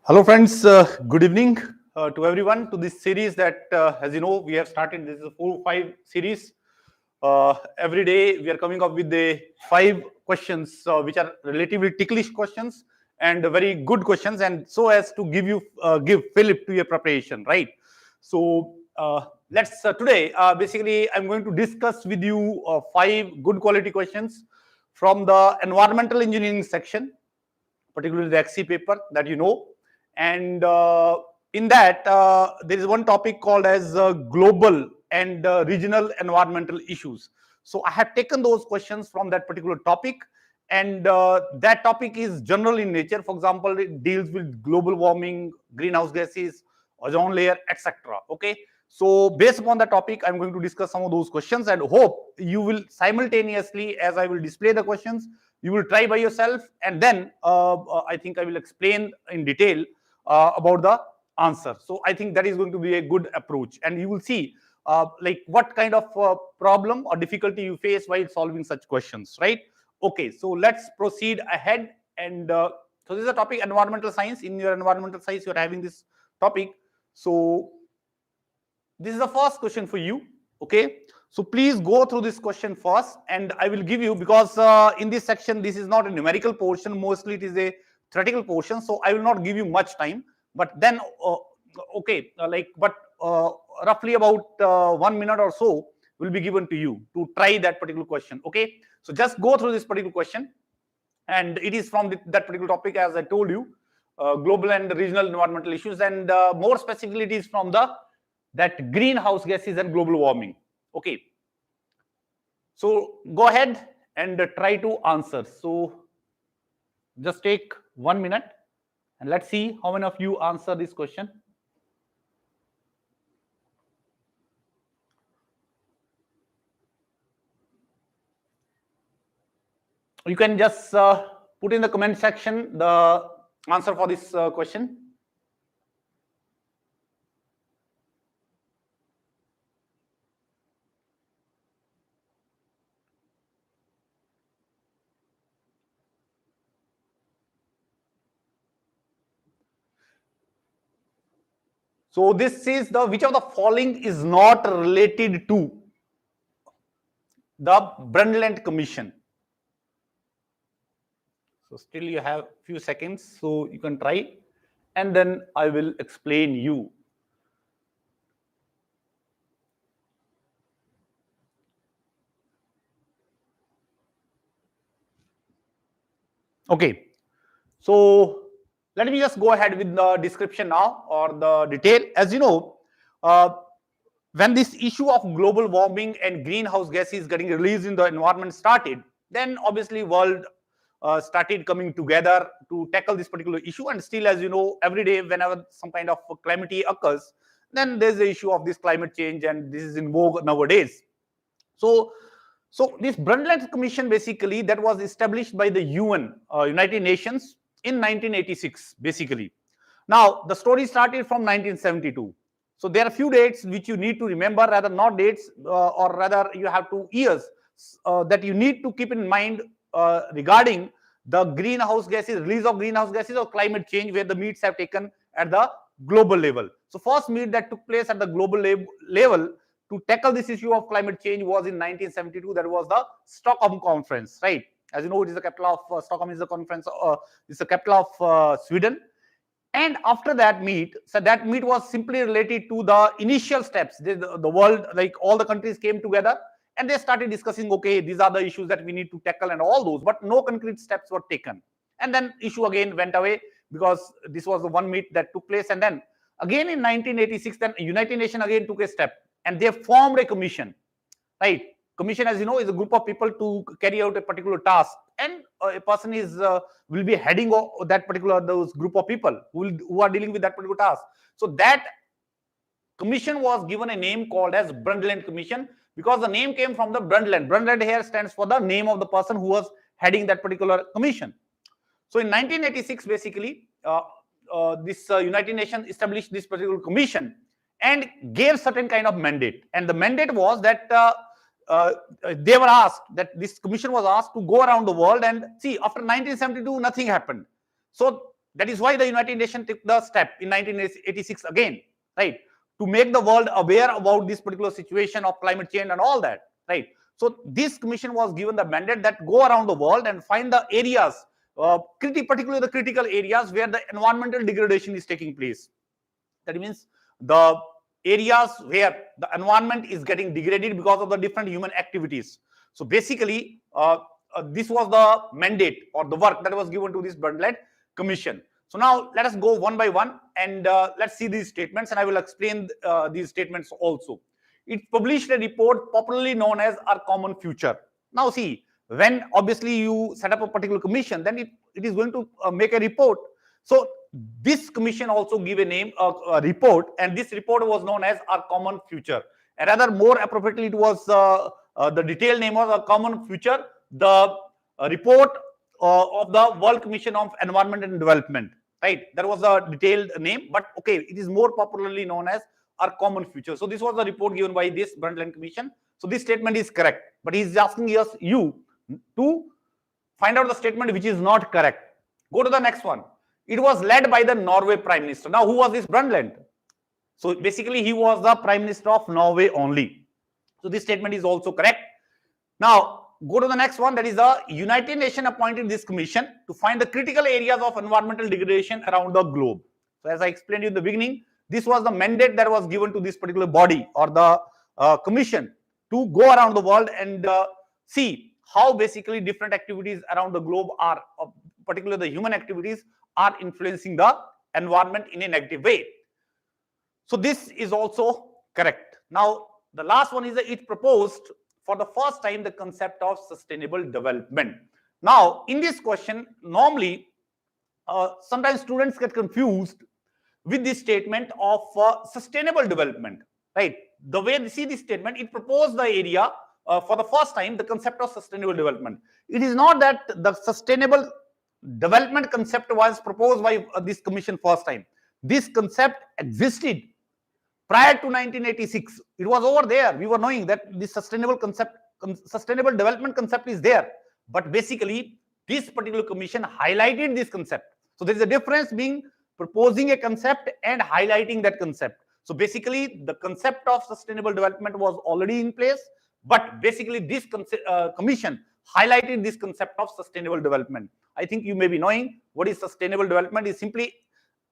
Hello, friends. Good evening to everyone to this series that, as you know, we have started. This is a 4-5 series. Every day we are coming up with the 5 questions, which are relatively ticklish questions and very good questions, and so as to give fillip to your preparation, right? So let's today basically I'm going to discuss with you 5 good quality questions from the environmental engineering section, particularly the XC paper that you know. And in that, there is one topic called as global and regional environmental issues. So I have taken those questions from that particular topic, and that topic is general in nature. For example, it deals with global warming, greenhouse gases, ozone layer, etc. Okay. So based upon the topic, I'm going to discuss some of those questions and hope you will simultaneously, as I will display the questions, you will try by yourself, and then I think I will explain in detail about the answer. So I think that is going to be a good approach, and you will see like what kind of problem or difficulty you face while solving such questions, right? Okay, so let's proceed ahead. And so this is a topic, environmental science. In your environmental science, you're having this topic. So this is the first question for you. Okay, so please go through this question first, and I will give you, because in this section this is not a numerical portion, mostly it is a theoretical portion, so I will not give you much time. But then roughly about 1 minute or so will be given to you to try that particular question. Okay, so just go through this particular question, and it is from that particular topic, as I told you, global and regional environmental issues, and more specifically it is from that greenhouse gases and global warming. Okay, so go ahead and try to answer. So just take 1 minute and let's see how many of you answer this question. You can just put in the comment section the answer for this question. So this is the which of the following is not related to the Brundtland Commission. So still you have few seconds, so you can try, and then I will explain you. Okay, so let me just go ahead with the description now, or the detail. As you know, when this issue of global warming and greenhouse gases getting released in the environment started, then obviously world started coming together to tackle this particular issue. And still, as you know, every day whenever some kind of calamity occurs, then there's the issue of this climate change, and this is in vogue nowadays. So this Brundtland Commission, basically, that was established by the UN, United Nations, in 1986, basically. Now, the story started from 1972. So there are few dates which you need to remember, rather not dates, or rather you have 2 years that you need to keep in mind regarding the greenhouse gases, release of greenhouse gases, or climate change, where the meets have taken at the global level. So first meet that took place at the global level to tackle this issue of climate change was in 1972. That was the Stockholm Conference, right? As you know, it is the capital of Stockholm is the conference. It's the capital of Sweden. And after that meet, so that meet was simply related to the initial steps. The world, like all the countries, came together and they started discussing, okay, these are the issues that we need to tackle and all those, but no concrete steps were taken. And then issue again went away, because this was the one meet that took place. And then again in 1986, then United Nations again took a step, and they formed a commission, right? Commission, as you know, is a group of people to carry out a particular task, and a person is will be heading that particular those group of people who are dealing with that particular task. So that commission was given a name called as Brundtland Commission, because the name came from the Brundtland. Brundtland here stands for the name of the person who was heading that particular commission. So in 1986, basically, this United Nations established this particular commission and gave certain kind of mandate. And the mandate was that they were asked, that this commission was asked to go around the world and see, after 1972, nothing happened. So That is why the United Nations took the step in 1986 again, right, to make the world aware about this particular situation of climate change and all that, right. So this commission was given the mandate that go around the world and find the areas, particularly the critical areas where the environmental degradation is taking place. That means the areas where the environment is getting degraded because of the different human activities. So basically, this was the mandate or the work that was given to this Brundtland Commission. So now let us go one by one and let's see these statements, and I will explain these statements also. It published a report popularly known as Our Common Future. Now see, when obviously you set up a particular commission, then it is going to make a report. So this commission also give a name, a report, and this report was known as Our Common Future. And rather more appropriately, it was the detailed name of Our Common Future, the report of the World Commission on Environment and Development, right? That was a detailed name, but okay, it is more popularly known as Our Common Future. So this was the report given by this Brundtland Commission. So this statement is correct, but he is asking you to find out the statement which is not correct. Go to the next one. It was led by the Norway Prime Minister. Now, who was this Brundtland? So basically, he was the Prime Minister of Norway only. So this statement is also correct. Now, go to the next one. That is the United Nations appointed this commission to find the critical areas of environmental degradation around the globe. So as I explained to you in the beginning, this was the mandate that was given to this particular body or the commission to go around the world and see how basically different activities around the globe are, particularly the human activities, are influencing the environment in a negative way. So this is also correct. Now, the last one is that it proposed for the first time the concept of sustainable development. Now, in this question, normally, sometimes students get confused with this statement of sustainable development, right? The way they see this statement, it proposed the area for the first time, the concept of sustainable development. It is not that the sustainable development concept was proposed by this commission first time. This concept existed prior to 1986. It was over there. We were knowing that this sustainable development concept is there. But basically, this particular commission highlighted this concept. So there is a difference being proposing a concept and highlighting that concept. So basically, the concept of sustainable development was already in place, but basically this commission highlighted this concept of sustainable development. I think you may be knowing what is sustainable development. Is simply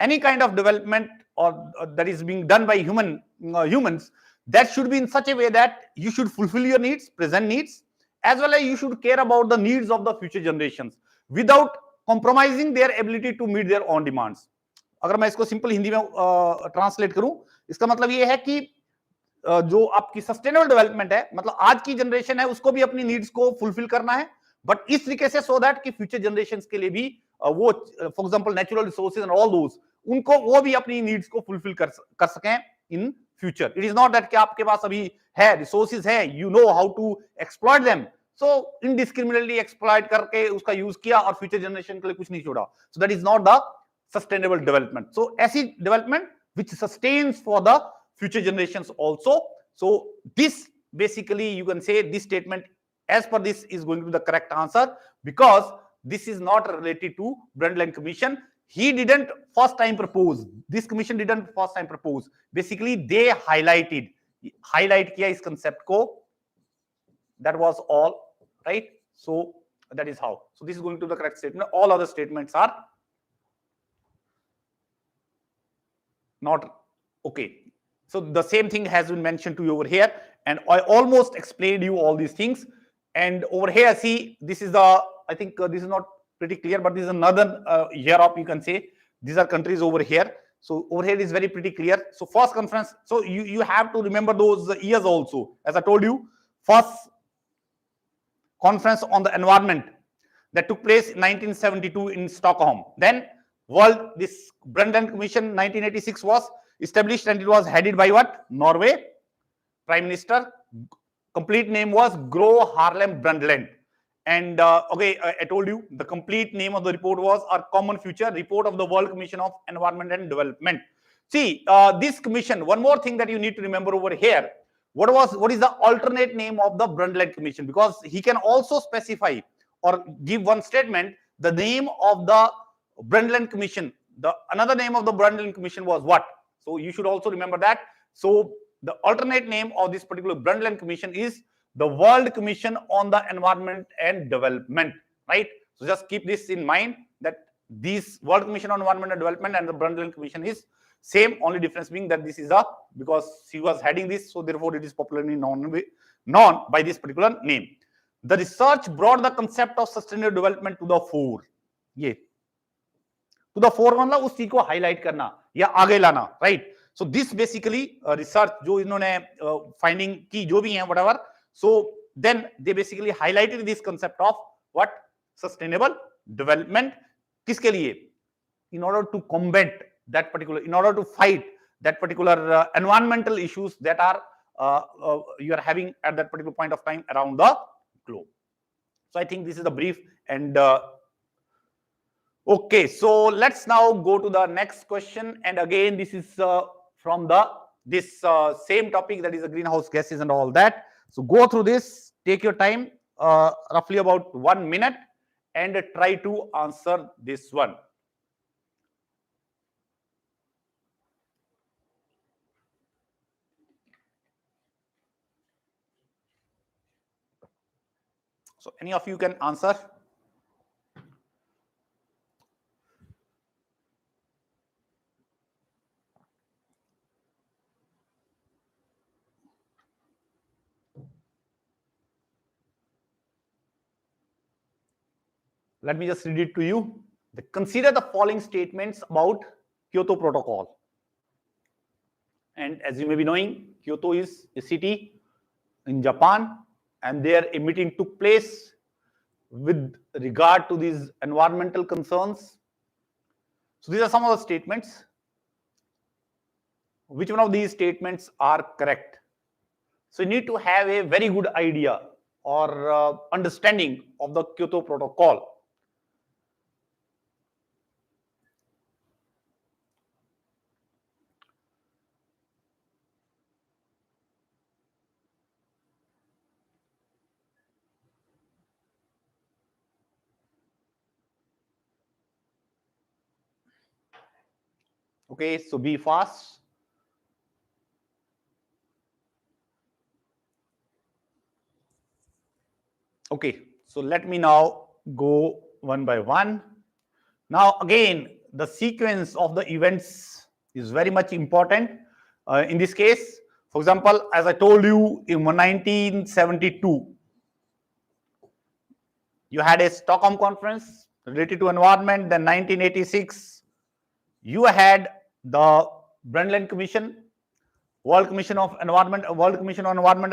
any kind of development or that is being done by humans that should be in such a way that you should fulfill your needs, present needs, as well as you should care about the needs of the future generations without compromising their ability to meet their own demands. अगर मैं इसको simple Hindi में translate करूं, इसका मतलब ये है कि जो आपकी सस्टेनेबल डेवलपमेंट है, मतलब आज की जनरेशन है उसको भी अपनी नीड्स को फुलफिल करना है, बट इस तरीके से सो दैट कि फ्यूचर जनरेशंस के लिए भी वो for example natural resources and all those उनको वो भी अपनी नीड्स को फुलफिल कर सकें in future. It is not that कि आपके पास अभी है रिसोर्सेज है, you know how to exploit them, so indiscriminately exploit करके उसका यूज किया और फ्यूचर जनरेशन के लिए कुछ नहीं छोड़ा. So that is not the sustainable development. So ऐसी development which sustains for the future generations also. So this basically you can say this statement as per this is going to be the correct answer, because this is not related to Brundtland Commission. He didn't first time propose. This commission didn't first time propose. Basically they highlight किया इस concept को. That was all, right? So that is how. So this is going to be the correct statement. All other statements are not okay. So the same thing has been mentioned to you over here, and I almost explained you all these things. And over here, see, this is the, I think this is not pretty clear, but this is another Europe, you can say. These are countries over here. So over here is very pretty clear. So first conference, so you have to remember those years also. As I told you, first conference on the environment that took place in 1972 in Stockholm. Then this Brundtland Commission 1986 was established, and it was headed by what? Norway Prime Minister. Complete name was Gro Harlem Brundtland. And okay, I told you the complete name of the report was Our Common Future, report of the World Commission of Environment and Development. See, this commission, one more thing that you need to remember over here, what is the alternate name of the Brundtland Commission? Because he can also specify or give one statement, the name of the Brundtland Commission. Another name of the Brundtland Commission was what? So you should also remember that. So the alternate name of this particular Brundtland Commission is the World Commission on the Environment and Development, right? So just keep this in mind, that this World Commission on Environment and Development and the Brundtland Commission is same, only difference being that this is because he was heading this, so therefore it is popularly known by this particular name. The research brought the concept of sustainable development to the fore. ये to the fore मतलब उस चीज को highlight करना या आगे लाना, right? So this basically research जो इन्होंने फाइंडिंग की जो भी है whatever, so then they basically highlighted this concept of what? Sustainable development. किसके लिए? In order to combat that particular, in order to fight that particular environmental issues that are you are having at that particular point of time around the globe. So I think this is the brief. And okay, so let's now go to the next question. And again, this is from this same topic, that is the greenhouse gases and all that. So go through this, take your time, roughly about 1 minute, and try to answer this one. So any of you can answer? Let me just read it to you. Consider the following statements about Kyoto Protocol. And as you may be knowing, Kyoto is a city in Japan, and there a meeting took place with regard to these environmental concerns. So these are some of the statements. Which one of these statements are correct? So you need to have a very good idea or understanding of the Kyoto Protocol. Okay, so be fast. Okay, so let me now go one by one. Now again, the sequence of the events is very much important. In this case, for example, as I told you, in 1972, you had a Stockholm conference related to environment. Then 1986, you had the Brundtland Commission, World Commission on Environment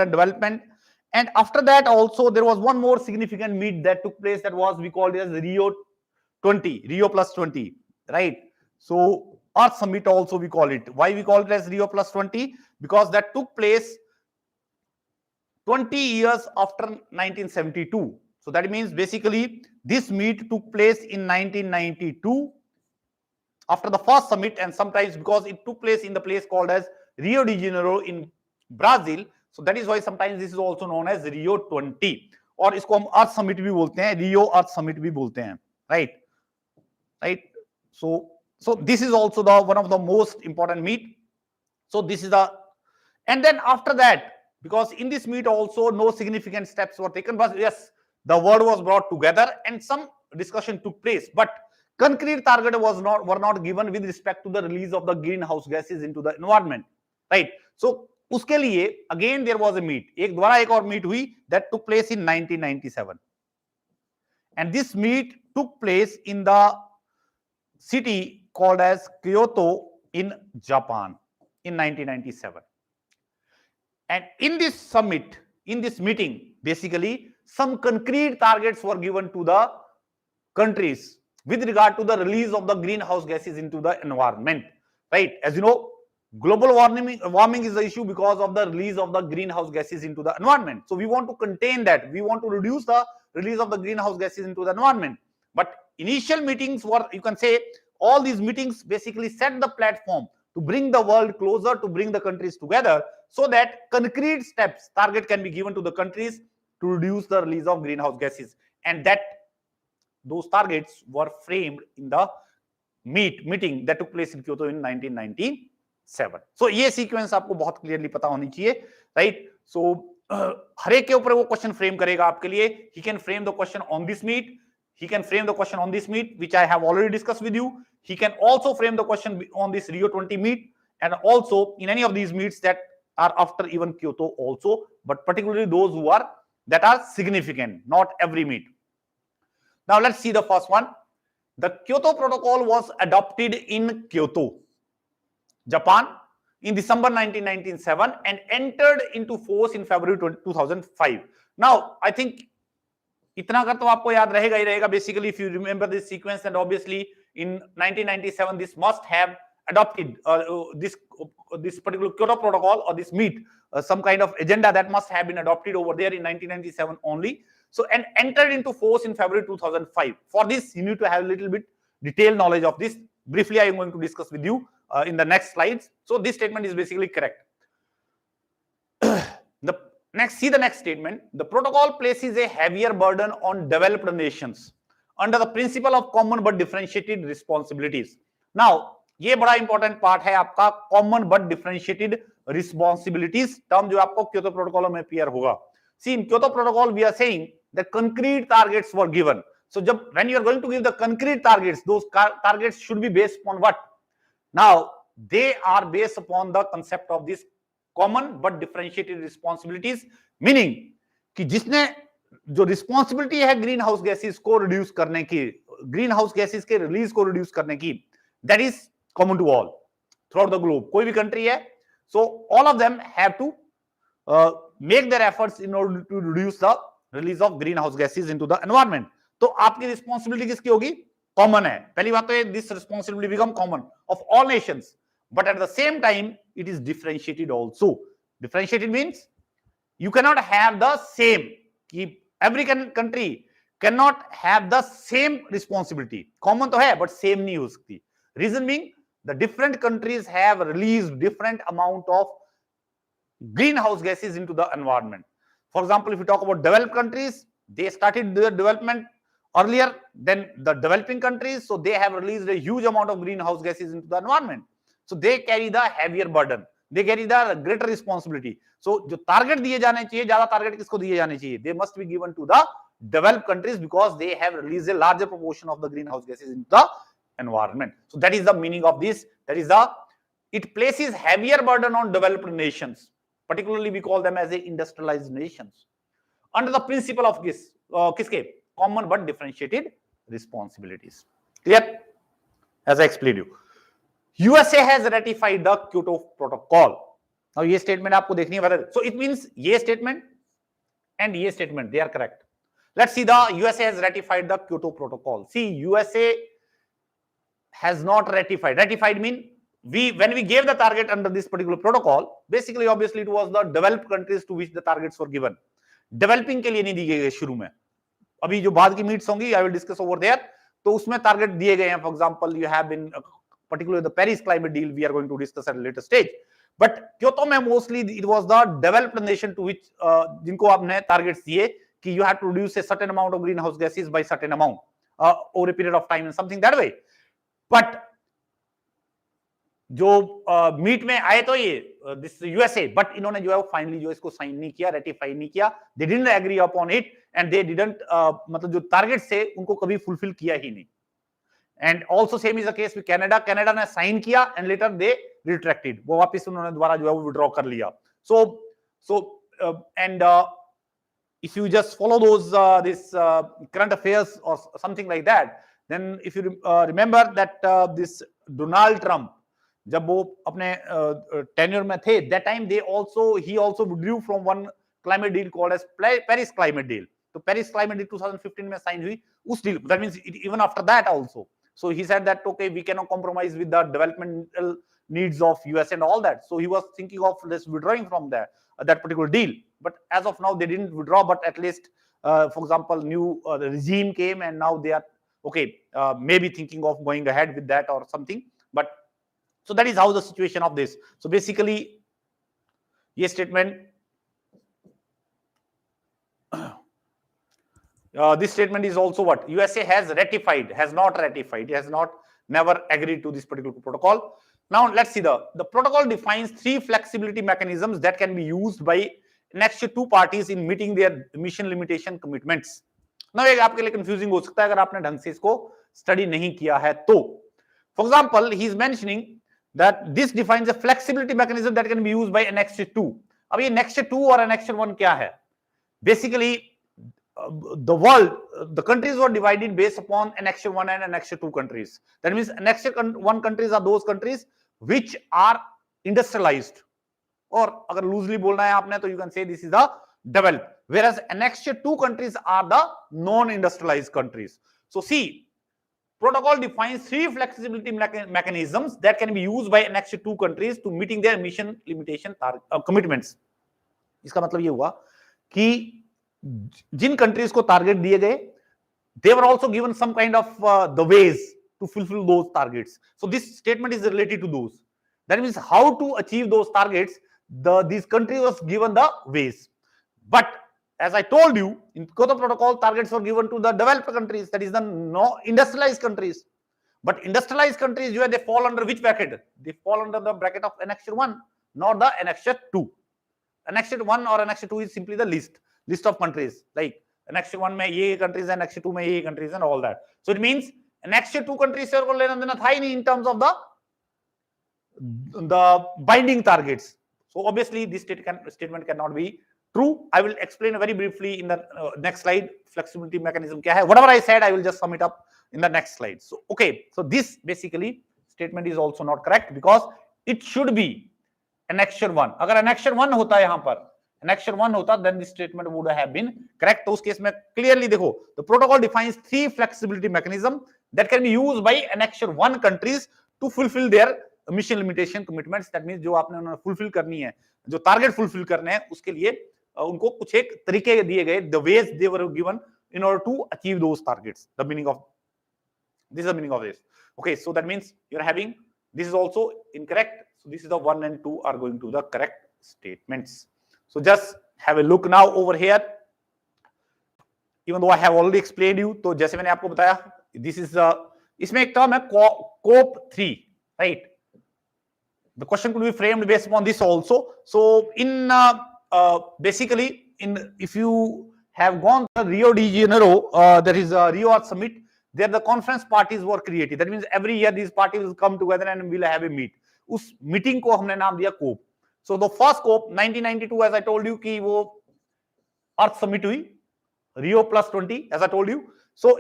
and Development. And after that also there was one more significant meet that took place, that was, we called it as Rio plus 20, right? So Earth Summit also we call it. Why we call it as Rio plus 20? Because that took place 20 years after 1972. So that means basically this meet took place in 1992 after the first summit, and sometimes because it took place in the place called as Rio de Janeiro in Brazil, so that is why sometimes this is also known as Rio 20, और इसको हम Earth Summit भी बोलते हैं, Rio Earth Summit भी बोलते हैं, right? So this is also the one of the most important meet. So this is the, and then after that, because in this meet also no significant steps were taken, but yes, the world was brought together and some discussion took place, but concrete target were not given with respect to the release of the greenhouse gases into the environment, right? So उसके लिए again there was a meet, एक और meet हुई that took place in 1997, and this meet took place in the city called as Kyoto in Japan in 1997. And in this summit, in this meeting, basically some concrete targets were given to the countries with regard to the release of the greenhouse gases into the environment, right? As you know, global warming is the issue because of the release of the greenhouse gases into the environment. So we want to contain that. We want to reduce the release of the greenhouse gases into the environment. But initial meetings were, you can say, all these meetings basically set the platform to bring the world closer, to bring the countries together, so that concrete steps, target can be given to the countries to reduce the release of greenhouse gases. And that those targets were framed in the meeting that took place in Kyoto in 1997. So ये sequence आपको बहुत clearly पता होनी चाहिए, right? सो हर एक के ऊपर वो क्वेश्चन फ्रेम करेगा आपके लिए. He can frame the question on this meet. He can frame the question on this meet, which I have already discussed with you. He can also frame the question on this Rio 20 meet, and also in any of these meets that are after even Kyoto also, but particularly those who are that are significant, not every meet. Now let's see the first one. The Kyoto Protocol was adopted in Kyoto, Japan in December 1997 and entered into force in February 2005. Now I think इतना अगर तो आपको याद रहेगा ही रहेगा. Basically, if you remember this sequence, and obviously in 1997 this must have adopted this particular Kyoto Protocol or this meet, some kind of agenda that must have been adopted over there in 1997 only. So and entered into force in February 2005. For this, you need to have a little bit detailed knowledge of this. Briefly, I am going to discuss with you in the next slides. So this statement is basically correct. See the next statement. The protocol places a heavier burden on developed nations under the principle of common but differentiated responsibilities. Now, ये बड़ा important part है आपका common but differentiated responsibilities term जो आपको Kyoto protocol में appear होगा. See, in Kyoto Protocol, we are saying that concrete targets were given. So, when you are going to give the concrete targets, those targets should be based upon what? Now, they are based upon the concept of this common but differentiated responsibilities, meaning कि जिसने जो responsibility है greenhouse gases को reduce करने की, greenhouse gases के release को reduce करने की, that is common to all throughout the globe. कोई भी कंट्री है, so all of them have to make their efforts in order to reduce the release of greenhouse gases into the environment. तो आपकी responsibility किसकी होगी? Common है. पहली बात तो ये this responsibility become common of all Nations, but at the same time it is differentiated also. Differentiated means you cannot have the same, every country cannot have the same responsibility. Common तो है but same नहीं हो सकती. Reason being the different countries have released different amount of greenhouse gases into the environment. For example, if you talk about developed countries, they started their development earlier than the developing countries, so they have released a huge amount of greenhouse gases into the environment. So they carry the heavier burden, they carry the greater responsibility. So जो target दिए जाने चाहिए, ज्यादा target किसको दिए जाने चाहिए? They must be given to the developed countries because they have released a larger proportion of the greenhouse gases into the environment. So that is the meaning of this. That is it places heavier burden on developed nations. Particularly we call them as a industrialized nations under the principle of this किसके? Common but differentiated responsibilities. Clear? As I explained you. USA has ratified the Kyoto Protocol. Now ये statement आपको देखनी है whether, so it means ये statement and ये statement they are correct. Let's see the USA has ratified the Kyoto Protocol. See, USA has not ratified. Ratified mean when we gave the target under this particular protocol, basically obviously it was the developed countries to which the targets were given. Developing के लिए नहीं दिए गए शुरू में. अभी जो बाद की मीट्स होंगी I will discuss over there, तो उसमें टारगेट दिए गए हैं. For example, you have been particularly the Paris climate deal we are going to discuss at a later stage. But Kyoto में mostly it was the developed nation to which जिनको आपने targets दिए कि you have to reduce a certain amount of greenhouse gases by certain amount over a period of time and something that way. But जो meet में आए तो ये this USA, but इन्होंने जो है वो फाइनली जो इसको साइन नहीं किया, रेटिफाई नहीं किया. They didn't agree upon it and they didn't मतलब जो टारगेट से उनको कभी फुलफिल किया ही नहीं. And also same is the case with Canada. Canada ने साइन किया एंड लेटर दे रिट्रैक्टेड, वो वापस उन्होंने दोबारा जो है वो विड्रॉ कर लिया. So and if you just follow those this current affairs or something like that, then if you remember that this Donald Trump जब वो अपने टेन्योर में थे, that time he also withdrew from one climate deal called as Paris climate deal. तो Paris climate deal 2015 में sign हुई उस deal. That means even after that also, so he said that okay, we cannot compromise with the developmental needs of US and all that. So he was thinking of withdrawing from that particular deal. But as of now, they didn't withdraw. But at least, for example, new regime came, and now they are okay. Maybe thinking of going ahead with that or something. But so that is how the situation of this. So basically, yes statement. This statement is also what USA has ratified, has not ratified. It has not never agreed to this particular protocol. Now let's see the protocol defines 3 flexibility mechanisms that can be used by next 2 parties in meeting their emission limitation commitments. Now ये आपके लिए confusing हो सकता है अगर आपने ढंग से इसको study नहीं किया है तो. For example, he is mentioning that this defines a flexibility mechanism that can be used by next 2. अब ये next 2 और next 1 क्या है? Basically the world, the countries were divided based upon annexure 1 and annexure 2 countries. That means annexure 1 countries are those countries which are industrialized, or agar loosely bolna hai aapne to you can say this is the developed, whereas annexure 2 countries are the non-industrialized countries. So see, protocol defines 3 flexibility mechanisms that can be used by annexure 2 countries to meeting their emission limitation commitments. इसका मतलब ये हुआ कि जिन countries को target दिए गए, they were also given some kind of the ways to fulfill those targets. So this statement is related to those. That means how to achieve those targets, these countries was given the ways. But as I told you, in Kyoto Protocol, targets were given to the developed countries, that is the no industrialized countries. But industrialized countries, they fall under which bracket? They fall under the bracket of annexure 1, not the annexure 2. Annexure 1 or annexure 2 is simply the list of countries. Like annexure 1 में ये countries and annexure 2 में ये countries and all that. So it means annexure 2 countries से को लेना देना था ही नहीं in terms of the binding targets. So obviously this statement cannot be true. I will explain very briefly in the next slide. Flexibility mechanism क्या है? Whatever I said, I will just sum it up in the next slide. So okay, so this basically statement is also not correct because it should be annexure 1. अगर annexure 1 होता है यहाँ पर, annexure 1 होता, then this statement would have been correct. तो उस case में clearly देखो, the protocol defines 3 flexibility mechanism that can be used by annexure 1 countries to fulfill their emission limitation commitments. That means जो आपने उन्होंने fulfill करनी है, जो target fulfill करने हैं, उसके लिए उनको कुछ एक तरीके दिए गए, the ways they were given in order to achieve those targets. The meaning of this is the meaning of this. Okay, so that means you're having this is also incorrect. So this is the 1 and 2 are going to the correct statements. So just have a look now over here. Even though I have already explained you, तो जैसे मैंने आपको बताया, this is इसमें एक term है COP3, right? The question could be framed based upon this also. So in basically if you have gone to Rio de Janeiro, there is a Rio Earth Summit. There the conference parties were created. That means every year these parties will come together and will have a meet. उस meeting को हमने नाम दिया COP. So the first COP 1992, as I told you, कि वो Earth Summit हुई, Rio +20, as I told you. So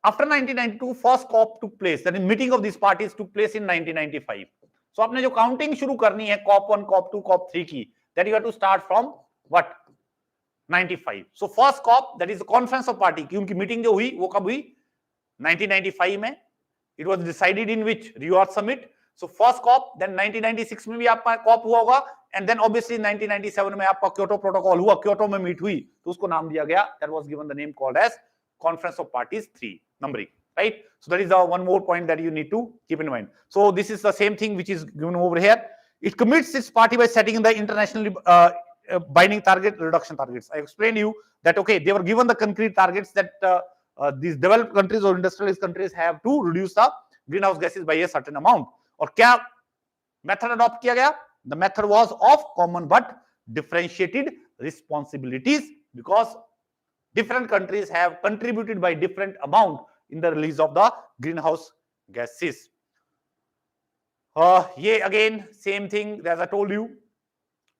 after 1992, first COP took place. That is meeting of these parties took place in 1995. So आपने जो counting शुरू करनी है COP 1, COP 2, COP 3 की, that you have to start from what? 95. So first COP, that is the conference of party, कि उनकी meeting जो हुई वो कब हुई? 1995 में. It was decided in which? Rio Earth Summit. So first COP, then 1996 में भी आपका COP हुआ होगा, and then obviously 1997 में आपका Kyoto Protocol हुआ, Kyoto में मीट हुई, तो उसको नाम दिया गया, that was given the name called as Conference of Parties 3 numbering, right? So that is the one more point that you need to keep in mind. So this is the same thing which is given over here. It commits its party by setting the internationally binding target reduction targets. I explained you that okay, they were given the concrete targets that these developed countries or industrialized countries have to reduce the greenhouse gases by a certain amount. और क्या method adopt किया गया? The method was of common but differentiated responsibilities because different countries have contributed by different amount in the release of the greenhouse gases. ये again same thing as I told you.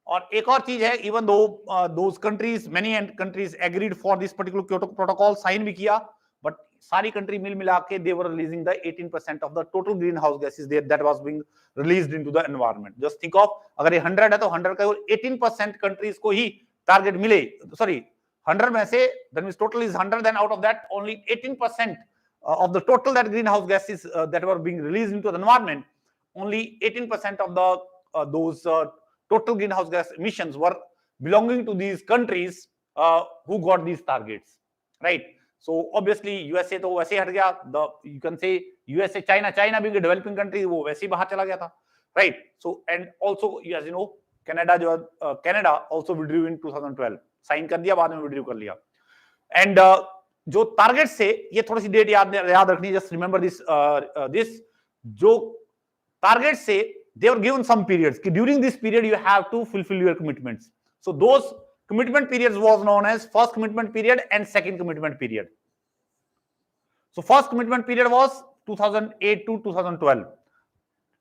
और एक और चीज है, even though those countries, many countries agreed for this particular Kyoto Protocol, sign भी किया, but सारी country मिल मिला के they were releasing the 18% of the total greenhouse gases that was being released into the environment. Just think of, अगर ये 100 है तो 100 का 18% countries को ही target मिले, sorry 100 में से, that means total is 100, then out of that only 18% of the total that greenhouse gases that were being released into the environment, only 18% of the those total greenhouse gas emissions were belonging to these countries who got these targets, right? So obviously USA तो वैसे हट गया, the you can say USA, China being a developing country, वो वैसे ही बाहर चला गया था, right? So and also as you know Canada जो Canada also withdrew in 2012, sign कर दिया, बाद में withdrew कर लिया. And जो targets से, ये थोड़ी सी डेट याद रखनी है, just remember this जो टारगेट से they were given some periods कि during this period you have to fulfill your commitments. So those commitment periods was known as first commitment period and second commitment period. So first commitment period was 2008 to 2012.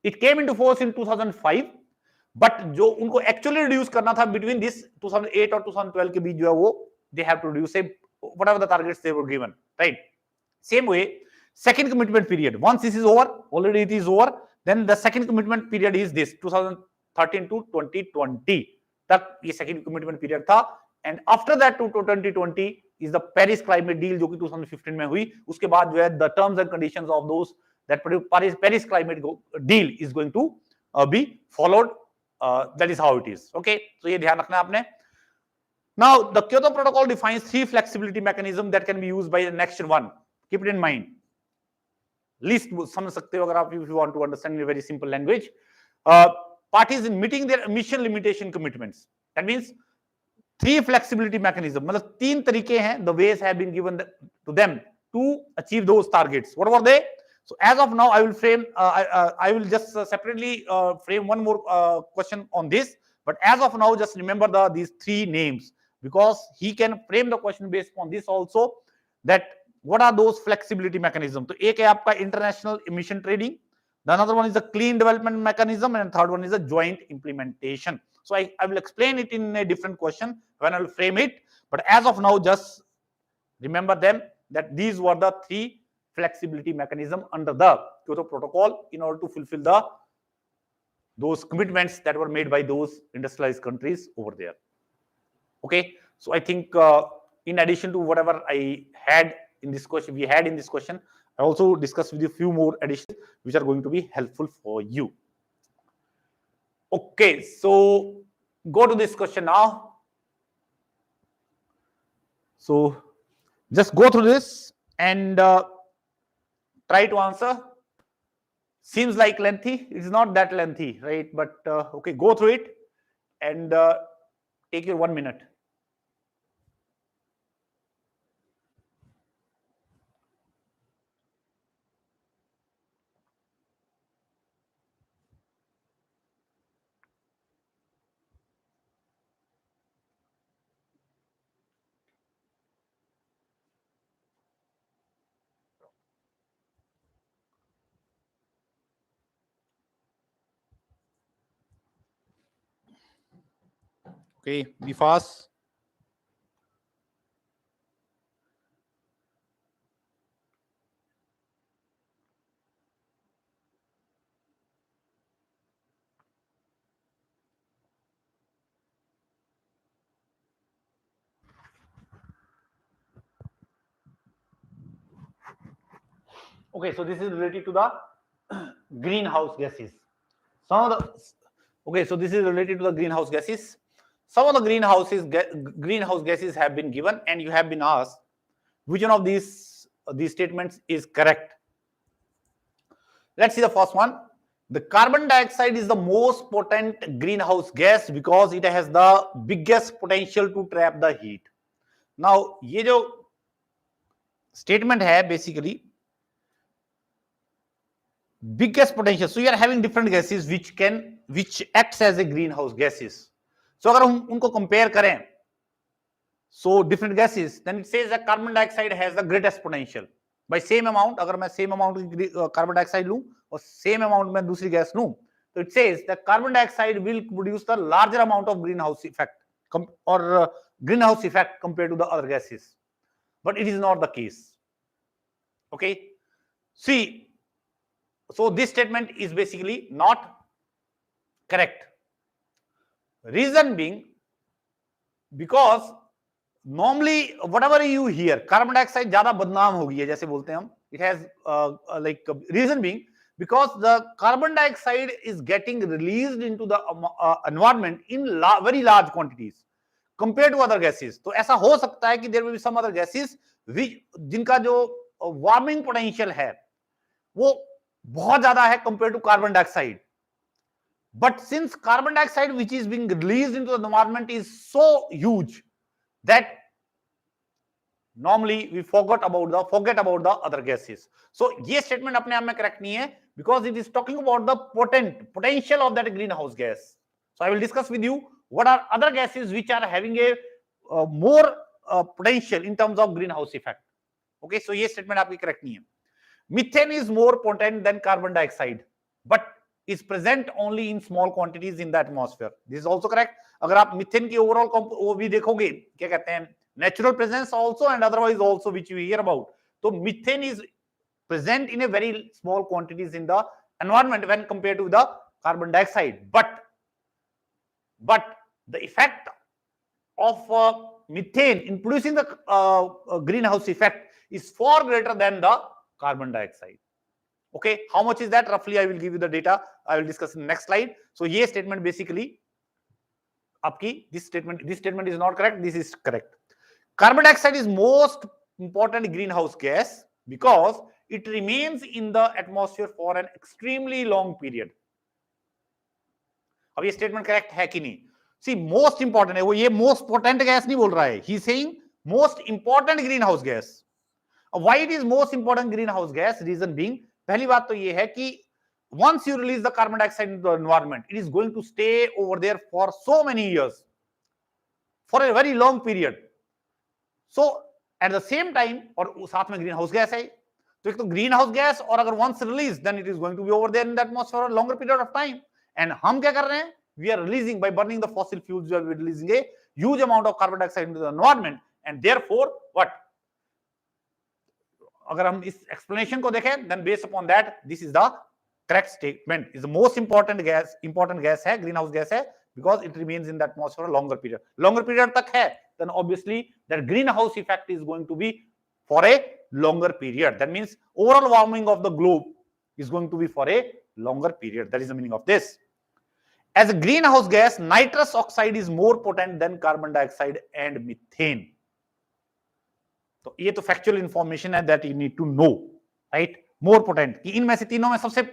It came into force in 2005, but जो उनको actually reduce करना था between this 2008 और 2012 के बीच जो है वो they have to reduce whatever the targets they were given, right? Same way, second commitment period. Once this is over, already it is over. Then the second commitment period is this 2013 to 2020 तक ये second commitment period था. And after that to 2020 is the Paris climate deal जो कि 2015 में हुई. उसके बाद जो है the terms and conditions of those that Paris climate deal is going to be followed. That is how it is. Okay, so ये ध्यान रखना है आपने. Now the Kyoto Protocol defines 3 flexibility mechanisms that can be used by the next one. Keep it in mind. Least समझ सकते हो अगर आप if you want to understand in a very simple language. Parties in meeting their emission limitation commitments. That means 3 flexibility mechanisms. मतलब 3 तरीके हैं. The ways have been given to them to achieve those targets. What were they? So as of now, I will frame. I will just separately frame one more question on this. But as of now, just remember these 3 names because he can frame the question based on this also. That what are those flexibility mechanisms? तो एक है आपका international emission trading. The another one is the clean development mechanism, and third one is the joint implementation. So I will explain it in a different question when I will frame it. But as of now, just remember them that these were the 3 flexibility mechanism under the Kyoto Protocol in order to fulfill those commitments that were made by those industrialized countries over there. Okay, so I think in addition to whatever I had in this question, I also discussed with you a few more additions which are going to be helpful for you. Okay, so go to this question now. So just go through this and try to answer. Seems like lengthy. It's not that lengthy, right? But okay, go through it and take your 1 minute. Okay, be fast. Okay, so this is related to the greenhouse gases. Some of the okay, so this is related to the greenhouse gases. Some of the greenhouse gases have been given, and you have been asked which one of these statements is correct. Let's see the first one. The carbon dioxide is the most potent greenhouse gas because it has the biggest potential to trap the heat. Now, ये जो statement है basically biggest potential. So you are having different gases which acts as a greenhouse gases. So अगर हम उनको compare करें, so different gases, then it says that carbon dioxide has the greatest potential. By same amount, अगर मैं same amount carbon dioxide लूं और same amount में दूसरी gas लूं, so it says that carbon dioxide will produce the larger amount of greenhouse effect or greenhouse effect compared to the other gases. But it is not the case. Okay. See, so this statement is basically not correct. Reason being, because normally whatever you hear, carbon dioxide ज़्यादा बदनाम हो गई है जैसे बोलते हैं हम. It has like reason being because the carbon dioxide is getting released into the environment in very large quantities compared to other gases. तो ऐसा हो सकता है कि there will be some other gases जिनका जो warming potential है वो बहुत ज्यादा है compared to carbon dioxide. But since carbon dioxide which is being released into the environment is so huge that normally we forget about the other gases. So ये statement अपने आप में correct नहीं है because it is talking about the potential of that greenhouse gas. So I will discuss with you what are other gases which are having a more potential in terms of greenhouse effect. Okay, so ये statement आपकी correct नहीं है. Methane is more potent than carbon dioxide, but is present only in small quantities in the atmosphere. This is also correct. अगर आप methane की overall वो भी देखोगे, क्या कहते हैं, natural presence also and otherwise also which you hear about. So methane is present in a very small quantities in the environment when compared to the carbon dioxide. But the effect of methane in producing the greenhouse effect is far greater than the carbon dioxide. Okay, how much is that? Roughly, I will give you the data. I will discuss in the next slide. So, ये statement basically, आपकी this statement is not correct. This is correct. Carbon dioxide is most important greenhouse gas because it remains in the atmosphere for an extremely long period. अब ये statement correct है कि नहीं? See, most important है वो, ये most potent gas नहीं बोल रहा है. He is saying most important greenhouse gas. Why it is most important greenhouse gas? Reason being, पहली बात तो ये है कि once you release the carbon dioxide into the environment, it is going to stay over there for so many years, for a very long period. So at the same time, और साथ में greenhouse gas है, तो एक तो greenhouse gas और अगर once released, then it is going to be over there in the atmosphere for a longer period of time. And हम क्या कर रहे हैं? We are releasing, by burning the fossil fuels, we are releasing a huge amount of carbon dioxide into the environment, and therefore what? अगर हम इस explanation को देखें, then based upon that, this is the correct statement. Is the most important gas है, greenhouse gas है, because it remains in the atmosphere for a longer period. Longer period तक है, then obviously that greenhouse effect is going to be for a longer period. That means overall warming of the globe is going to be for a longer period. That is the meaning of this. As a greenhouse gas, nitrous oxide is more potent than carbon dioxide and methane. तो ये तो factual information है that you need to know, right? More potent. कि इनमें से तीनों में सबसे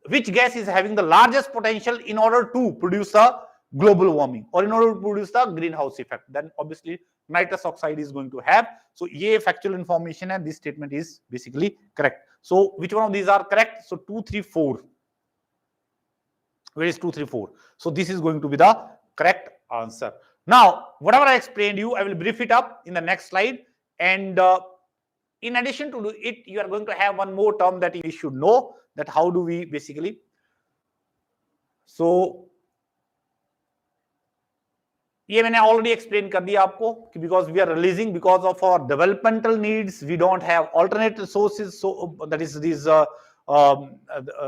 which gas is having the largest potential in order to produce a global warming or in order to produce the greenhouse effect? Then obviously nitrous oxide is going to have. So ये factual information and this statement is basically correct. So which one of these are correct? So 2, 3, 4. Where is 2, 3, 4? So this is going to be the correct answer. Now, whatever I explained you, I will brief it up in the next slide. And in addition to it, you are going to have one more term that you should know, that how do we basically. So, ये मैंने already explained कर दिया आपको कि because we are releasing, because of our developmental needs, we don't have alternate resources. So that is these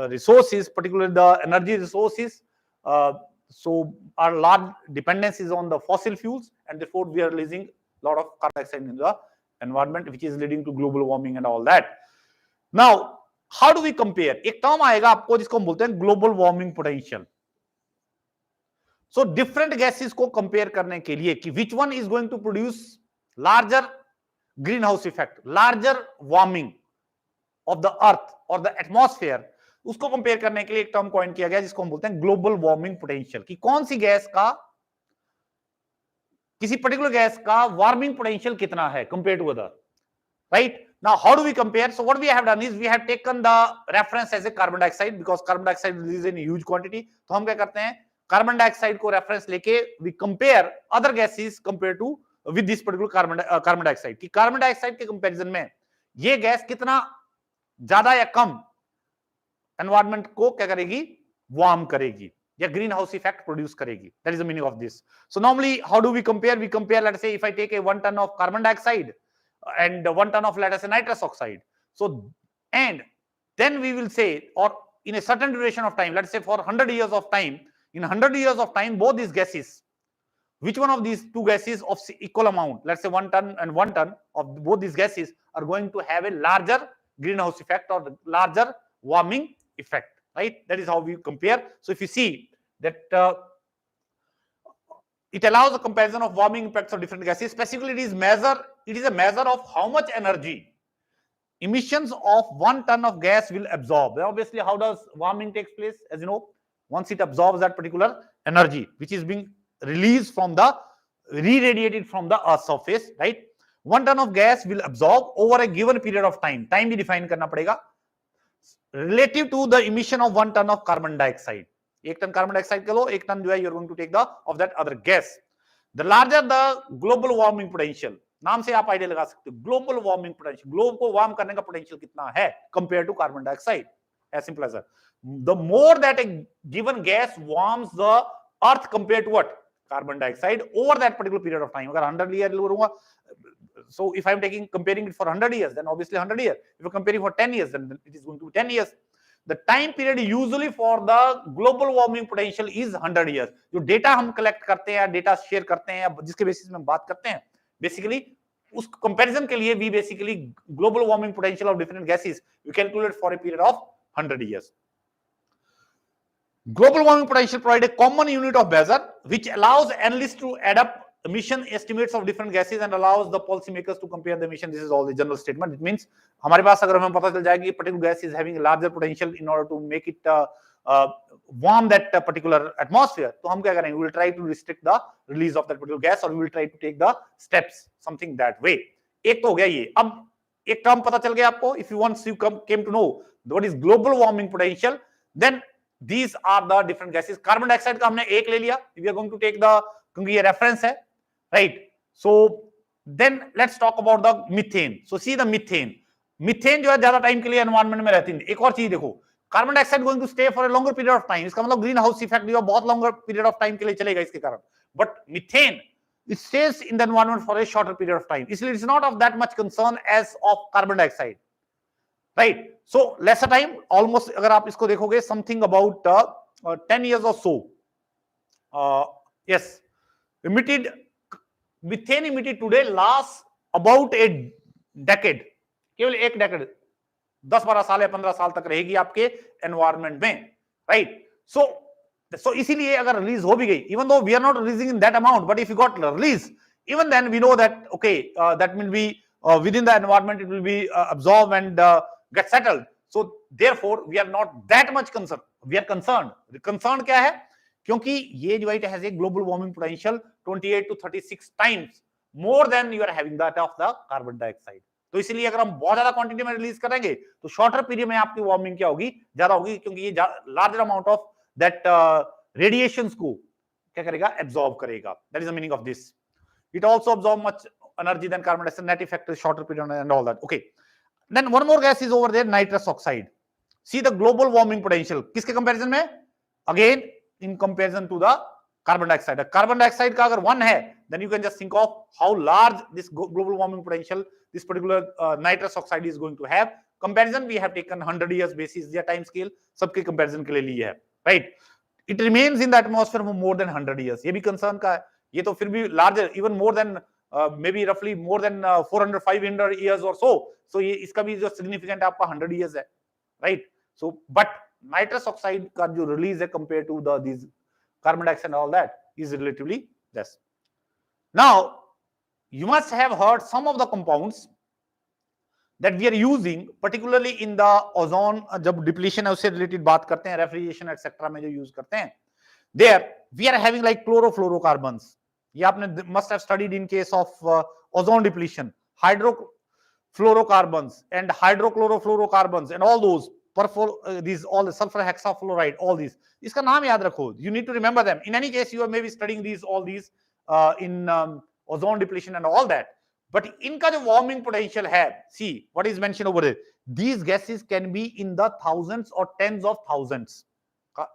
resources, particularly the energy resources. So our large dependence is on the fossil fuels, and therefore we are releasing a lot of carbon dioxide in the environment, which is leading to global warming and all that. Now, how do we compare? एक term आएगा आपको जिसको हम बोलते हैं global warming potential. So different gases को compare करने के लिए कि which one is going to produce larger greenhouse effect, larger warming of the earth or the atmosphere, उसको कंपेयर करने के लिए एक टर्म कॉइन किया गया जिसको हम बोलते हैं ग्लोबल वार्मिंग पोटेंशियल, कि कौन सी गैस का, किसी पर्टिकुलर गैस का वार्मिंग पोटेंशियल कितना है compare to other, right? Now how do we compare? So what we have done is we have taken the reference as a carbon dioxide, because carbon dioxide release in huge quantity. तो हम क्या करते हैं, carbon dioxide को reference लेके we compare other gases compare to with this particular carbon dioxide, कि carbon dioxide के comparison में ये गैस कितना ज्यादा या कम एनवायरनमेंट को क्या करेगी, वार्म करेगी या ग्रीन हाउस इफेक्ट प्रोड्यूस करेगी. That is the meaning of this. So normally how do we compare? We compare, let's say if I take a 1 ton of carbon dioxide and 1 ton of, let us say, nitrous oxide. So and then we will say, or in a certain duration of time, let's say for 100 years of time, in 100 years of time, both these gases, which one of these two gases of equal amount, let's say 1 ton and 1 ton of both these gases are going to have a larger greenhouse effect or larger warming effect, right? That is how we compare. So if you see that it allows a comparison of warming impacts of different gases. Specifically, it is a measure of how much energy emissions of 1 ton of gas will absorb. Then obviously, how does warming takes place? As you know, once it absorbs that particular energy which is being released from the re-radiated from the earth surface, right? 1 ton of gas will absorb over a given period of time. Time भी define करना पड़ेगा. relative to the emission of 1 ton of carbon dioxide. 1 ton carbon dioxide के लो, 1 ton जो है you're going to take the of that other gas. The larger the global warming potential, नाम से आप idea लगा सकते हो, ग्लोबल वार्मिंग पोटेंशियल, ग्लोब को वार्म करने का पोटेंशियल कितना है compare to carbon dioxide. As simple as that. The more that a given gas warms the earth compare to what carbon dioxide over that particular period of time. अगर 100 year लूंगा, so if I'm comparing it for 100 years, then obviously 100 years. If you're comparing for 10 years, then it is going to be 10 years. The time period usually for the global warming potential is 100 years. जो data हम collect करते हैं, data share करते हैं, जिसके basis में हम बात करते हैं, बेसिकली उस कंपैरिजन के लिए we basically global warming potential of different gases we calculate for a period of 100 years. Global warming potential provide a common unit of measure which allows analysts to add up emission estimates of different gases and allows the policymakers to compare the emission. This is all the general statement. It means हमारे पास अगर हमें पता चल जाएगा कि particular gas is having a larger potential in order to make it warm that particular atmosphere, तो हम क्या करेंगे? We will try to restrict the release of that particular gas or we will try to take the steps something that way. एक तो हो गया ये. अब एक टर्म पता चल गया आपको. If you once you came to know what is global warming potential, then these are the different gases. Carbon dioxide का हमने एक ले लिया. We are going to take the, क्योंकि ये रेफरेंस है, right? So then let's talk about the methane. So see the methane. Methane जो है ज्यादा टाइम के लिए एनवायरमेंट में रहती है. एक और चीज देखो, carbon dioxide going to stay for a longer period of time. इसका मतलब ग्रीन हाउस इफेक्ट जो है बहुत लॉन्गर पीरियड ऑफ टाइम के लिए चलेगा इसके कारण. But methane it stays in the environment for a shorter period of time. इसलिए it's not of that much concern as of carbon dioxide, right? So lesser time, almost अगर आप इसको देखोगे something about 10 years or so. Yes, methane emitted today lasts about a decade. केवल एक decade, 10-12 साल या 15 साल तक रहेगी आपके एनवायरमेंट में, राइट? सो इसीलिए अगर रिलीज हो भी गई, even though we are not releasing in that amount, but if you got release, even then we know that okay that will be within the environment, it will be absorbed and get settled. So therefore we are not that much concerned. We are concerned. Concerned क्या है? क्योंकि ये जो it has a global warming potential 28 to 36 times more than you are having that of the carbon dioxide. तो इसलिए अगर हम बहुत ज्यादा क्वांटिटी में रिलीज करेंगे तो शॉर्टर पीरियड में आपकी वार्मिंग क्या होगी? ज्यादा होगी, क्योंकि ये larger amount of that radiations को क्या करेगा? एब्जॉर्ब करेगा. That is the meaning of this. It also absorb much energy than carbon dioxide. Net effect is shorter period and all that. Okay, then one more gas is over there, nitrous oxide. See the global warming potential किसके comparison में? Again in comparison to the carbon dioxide. Carbon dioxide का अगर 1 है, then you can just think of how large this global warming potential this particular nitrous oxide is going to have. Comparison we have taken 100 years basis या time scale सबके comparison के लिए ली है, right? It remains in the atmosphere for more than 100 years. ये भी concern का है. ये तो फिर भी larger, even more than maybe roughly more than 400-500 years or so. So ये इसका भी जो significant आपका 100 years है, right? So but nitrous oxide का जो release है compared to these carbon dioxide and all that is relatively less. Now you must have heard some of the compounds that we are using, particularly in the ozone. जब depletion है उससे related बात करते हैं, refrigeration etc. में जो use करते हैं, there we are having like chlorofluorocarbons. ये आपने must have studied in case of ozone depletion, hydrofluorocarbons and hydrochlorofluorocarbons and all those these all the sulfur hexafluoride, all these. इसका नाम याद रखो. You need to remember them. In any case, you are maybe studying these all these in ozone depletion and all that. But इनका जो warming potential है, see what is mentioned over there. These gases can be in the thousands or tens of thousands.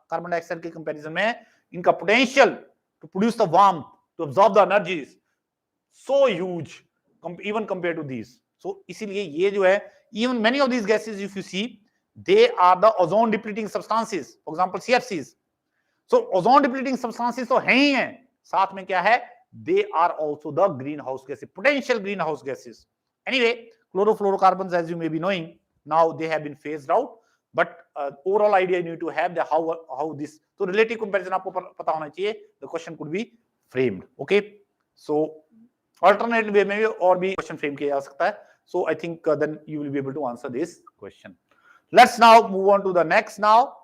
Carbon dioxide के comparison में इनका potential to produce the warmth, to absorb the energies, so huge even compared to these. So इसीलिए ये जो है, even many of these gases if you see, they are the ozone depleting substances. For example CFCs. So ozone depleting substances तो हैं ही हैं, साथ में क्या है? They are also the greenhouse gases, potential greenhouse gases. Anyway, chlorofluorocarbons, as you may be knowing, now they have been phased out, but overall idea you need to have the how this, so relative comparison आपको पता होना चाहिए. The question could be framed. Okay, so alternate way में भी और भी question frame किया जा सकता है. So I think then you will be able to answer this question. Let's now move on to the next now.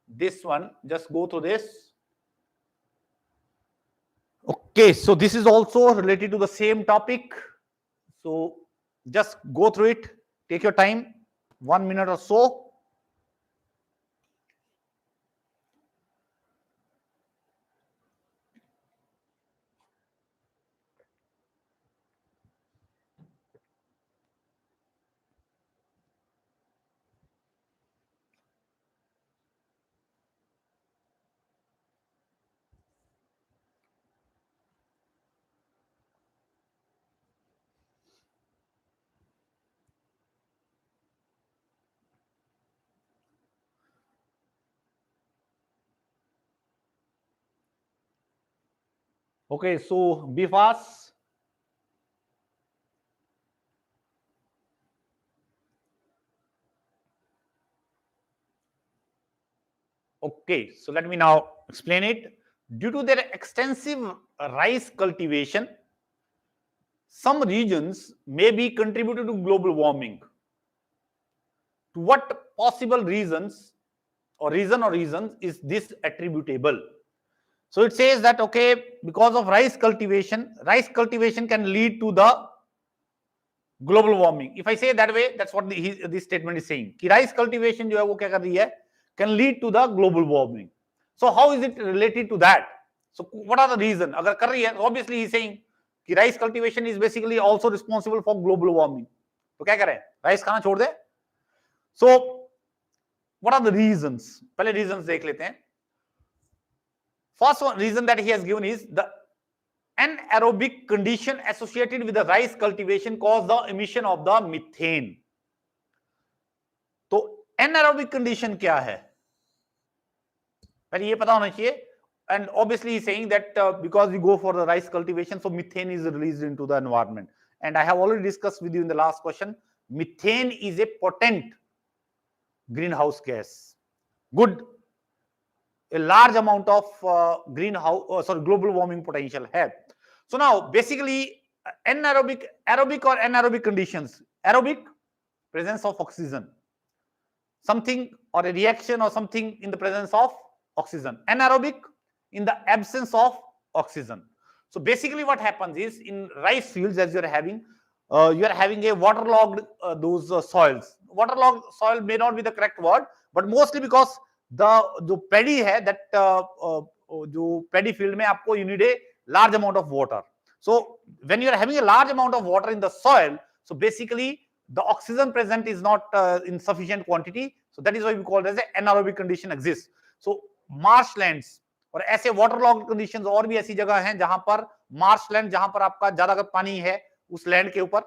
This one, just go through this. Okay, so this is also related to the same topic. So just go through it, take your time. 1 minute or so. Okay, so be fast. Okay, so let me now explain it. Due to their extensive rice cultivation, some regions may be contributed to global warming. To what possible reasons or reasons is this attributable? So it says that, okay, because of rice cultivation can lead to the global warming. If I say that way, that's what this statement is saying. कि rice cultivation जो है वो क्या कर रही है? Can lead to the global warming. So how is it related to that? So what are the reason? अगर कर रही है, obviously he is saying कि rice cultivation is basically also responsible for global warming. तो क्या करें? Rice खाना छोड़ दे? So what are the reasons? पहले reasons देख लेते हैं. First one reason that he has given is the anaerobic condition associated with the rice cultivation cause the emission of the methane. तो anaerobic condition क्या है? पहले ये पता होना चाहिए. And obviously he's saying that because we go for the rice cultivation, so methane is released into the environment. And I have already discussed with you in the last question, methane is a potent greenhouse gas. Good. A large amount of global warming potential है. So now basically aerobic or anaerobic conditions. Aerobic, presence of oxygen. Something or a reaction or something in the presence of oxygen. Anaerobic, in the absence of oxygen. So basically what happens is in rice fields, as you are having a waterlogged soils. Waterlogged soil may not be the correct word, but mostly because the paddy है that जो paddy field में आपको you need a large amount of water. So when you are having a large amount of water in the soil, so basically the oxygen present is not in sufficient quantity. So that is why we call it as an anaerobic condition exists. So marshlands और ऐसे waterlogged conditions और भी ऐसी जगह हैं जहां पर marshland जहां पर आपका ज्यादा पानी है उस लैंड के ऊपर,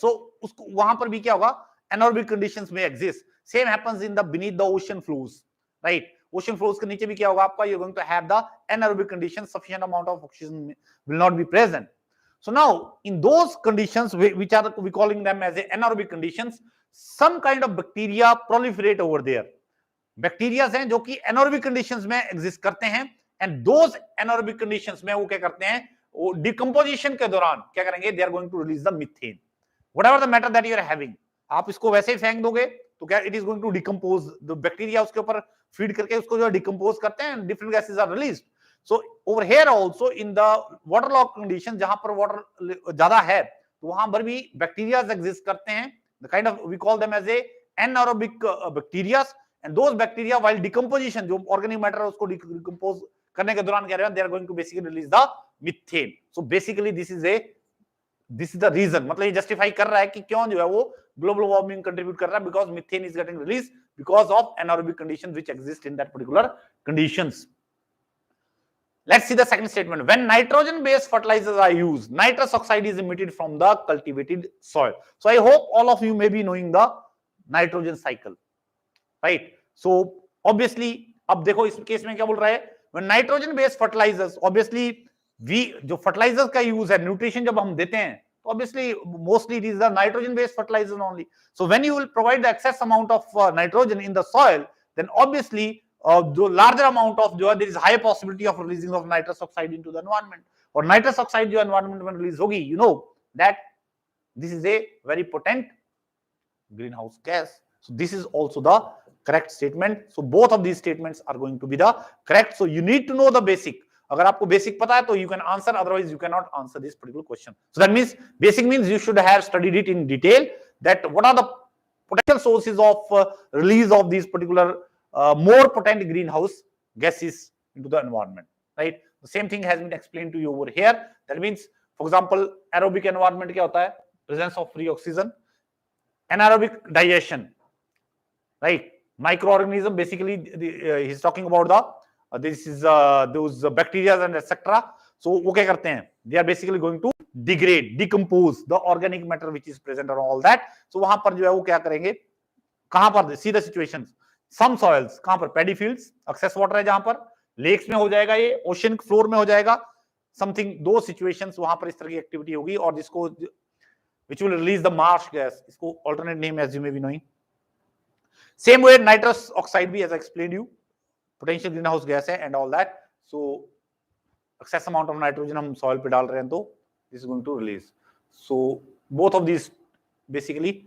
so उसको वहां पर भी क्या होगा, anaerobic conditions may exist. Same happens in the beneath the ocean floors, right? Ocean floors के नीचे भी क्या होगा आपका, you're going to have the anaerobic conditions, sufficient amount of oxygen will not be present. So now in those conditions which are we calling them as anaerobic conditions, some kind of bacteria proliferate over there. Bacteria हैं जो कि anaerobic conditions में exist करते हैं, and those anaerobic conditions में वो क्या करते हैं, वो डिकम्पोजिशन के दौरान क्या करेंगे, they are going to release the methane. Whatever the matter that you are having, आप इसको वैसे ही फेंक दोगे तो क्या it is going to decompose, the bacteria उसके ऊपर फीड करके उसको जो डिकम्पोज करते हैं, different gases are released. So over here also in the waterlog condition जहां पर वाटर ज्यादा है तो वहां पर भी बैक्टीरिया एग्जिस्ट करते हैं, the kind of we call them as anaerobic bacteria. And those bacteria while decomposition, जो organic matter है उसको decompose करने के दौरान क्या रहे हैं, they are going to basically release the methane. So basically this is the reason, मतलब ये justify कर रहा है कि क्यों जो है वो global warming contribute कर रहा है, because methane is getting released because of anaerobic conditions which exist in that particular conditions. Let's see the second statement. When nitrogen based fertilizers are used, nitrous oxide is emitted from the cultivated soil. So I hope all of you may be knowing the nitrogen cycle. Right, so obviously अब देखो इस case में क्या बोल रहा है, when nitrogen based fertilizers, obviously जो fertilizers का यूज है, न्यूट्रिशन जब हम देते हैं तो obviously mostly it is the nitrogen based fertilizers only. So when you will provide the excess amount of nitrogen in the soil, then obviously जो larger amount of जो there is high possibility of releasing of nitrous oxide into the environment, और nitrous oxide जो environment में release होगी, you know that this is a very potent greenhouse gas. So this is also the correct statement. So both of these statements are going to be the correct. So you need to know the basic. अगर आपको basic पता है तो you can answer, otherwise you cannot answer this particular question. So that means basic means you should have studied it in detail, that what are the potential sources of release of these particular more potent greenhouse gases into the environment, right? The same thing has been explained to you over here. That means, for example, aerobic environment क्या होता है? Presence of free oxygen. Anaerobic digestion, right? Microorganism, basically he's talking about the this is those bacteria and etc. So वो क्या करते हैं? They are basically going to degrade, decompose the organic matter which is present and all that. So वहां पर जो है वो क्या करेंगे? कहां पर? See the situations. Some soils, कहां पर? Paddy fields, excess water है जहां पर, lakes में हो जाएगा, ये ocean floor में हो जाएगा, something, दो situations वहां पर इस तरह की एक्टिविटी होगी, और जिसको which will release the marsh gas, इसको alternate name as you may be knowing. Same way nitrous oxide भी, as I explained you, potential greenhouse gas है and all that. So excess amount of nitrogen हम soil पे डाल रहे हैं तो this is going to release. So both of these basically,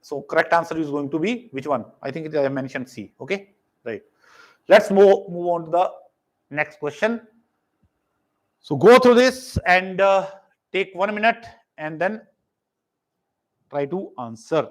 so correct answer is going to be which one? I think I mentioned C. Okay, right. Let's move on to the next question. So go through this and take 1 minute and then try to answer.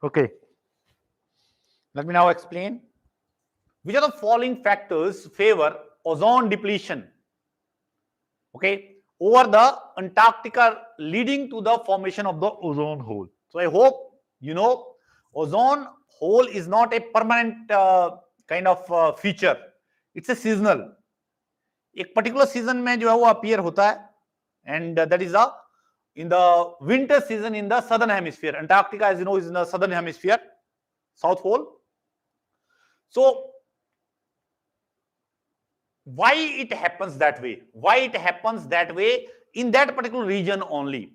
Okay, let me now explain. Which of the following factors favor ozone depletion, okay, over the Antarctica, leading to the formation of the ozone hole? So I hope you know ozone hole is not a permanent kind of feature. It's a seasonal. एक particular season में जो है वो appear होता है, and that is in the winter season in the southern hemisphere. Antarctica, as you know, is in the southern hemisphere, South Pole. So why it happens that way? Why it happens that way in that particular region only,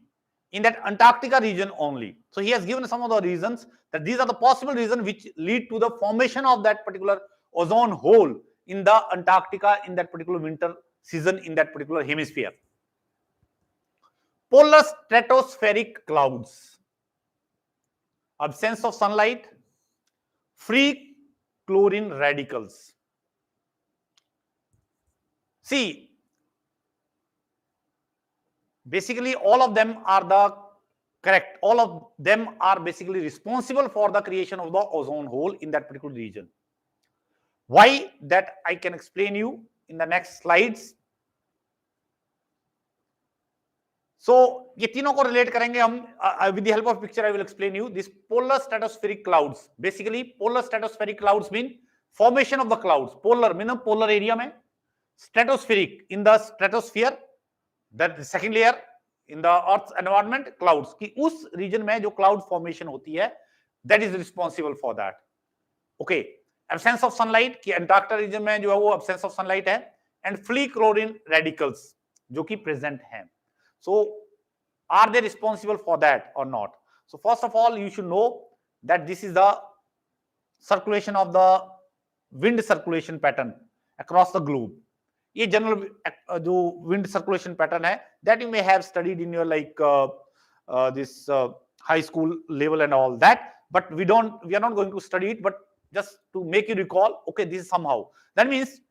in that Antarctica region only? So he has given some of the reasons, that these are the possible reasons which lead to the formation of that particular ozone hole in the Antarctica in that particular winter season in that particular hemisphere. Polar stratospheric clouds, absence of sunlight, free chlorine radicals. See, basically all of them are the correct. All of them are basically responsible for the creation of the ozone hole in that particular region. Why? That I can explain you in the next slides. So ये तीनों को relate करेंगे हम with the help of picture. I will explain you this polar stratospheric clouds. Basically, polar stratospheric clouds mean formation of the clouds. Polar mean polar area में, stratospheric in the stratosphere, that the second layer in the Earth's environment, clouds कि उस region में जो cloud formation होती है, that is responsible for that. Okay, absence of sunlight कि Antarctica region में जो है वो absence of sunlight है, and free chlorine radicals जो कि present हैं. So are they responsible for that or not? So first of all, you should know that this is the circulation of the wind circulation pattern across the globe. ये general जो wind circulation pattern है, that you may have studied in your like this high school level and all that, but we are not going to study it, but just to make you recall, okay, this is somehow. That means